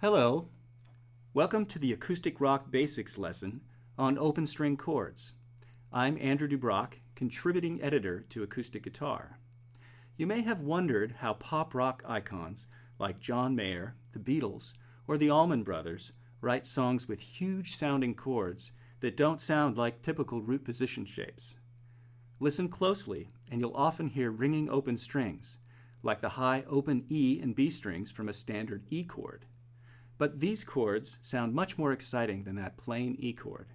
Hello, welcome to the Acoustic Rock Basics lesson on Open-string chords. I'm Andrew DuBrock, contributing editor to Acoustic Guitar. You may have wondered how pop rock icons like John Mayer, the Beatles, or the Allman Brothers write songs with huge sounding chords that don't sound like typical root position shapes. Listen closely and you'll often hear ringing open strings, like the high open E and B strings from a standard E chord. But these chords sound much more exciting than that plain E chord.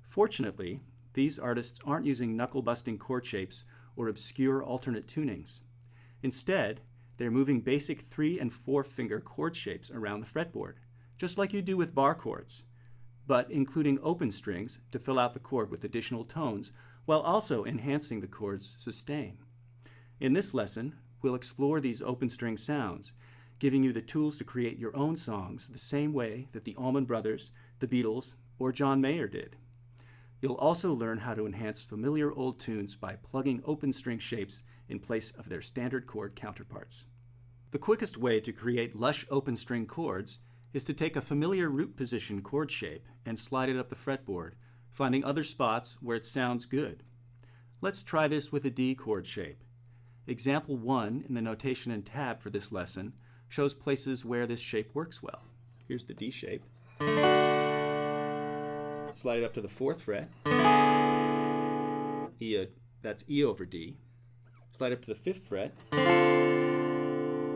Fortunately, these artists aren't using knuckle-busting chord shapes or obscure alternate tunings. Instead, they're moving basic 3- and 4-finger chord shapes around the fretboard, just like you do with bar chords, but including open strings to fill out the chord with additional tones while also enhancing the chord's sustain. In this lesson, we'll explore these open string sounds, giving you the tools to create your own songs the same way that the Allman Brothers, the Beatles, or John Mayer did. You'll also learn how to enhance familiar old tunes by plugging open string shapes in place of their standard chord counterparts. The quickest way to create lush open string chords is to take a familiar root position chord shape and slide it up the fretboard, finding other spots where it sounds good. Let's try this with a D chord shape. Example 1 in the notation and tab for this lesson shows places where this shape works well. Here's the D shape. Slide it up to the 4th fret. That's E over D. Slide up to the 5th fret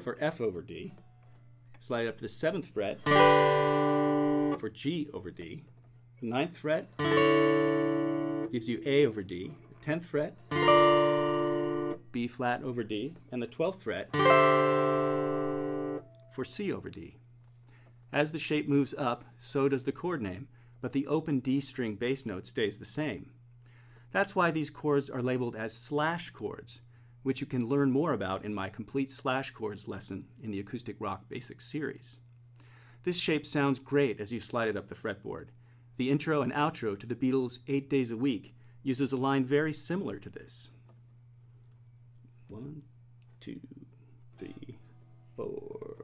for F over D. Slide it up to the 7th fret for G over D. The 9th fret gives you A over D. The 10th fret, B flat over D. And the 12th fret for C over D. As the shape moves up, so does the chord name, but the open D string bass note stays the same. That's why these chords are labeled as slash chords, which you can learn more about in my complete slash chords lesson in the Acoustic Rock Basics series. This shape sounds great as you slide it up the fretboard. The intro and outro to the Beatles' 8 Days a Week uses a line very similar to this. 1, 2, 3, 4.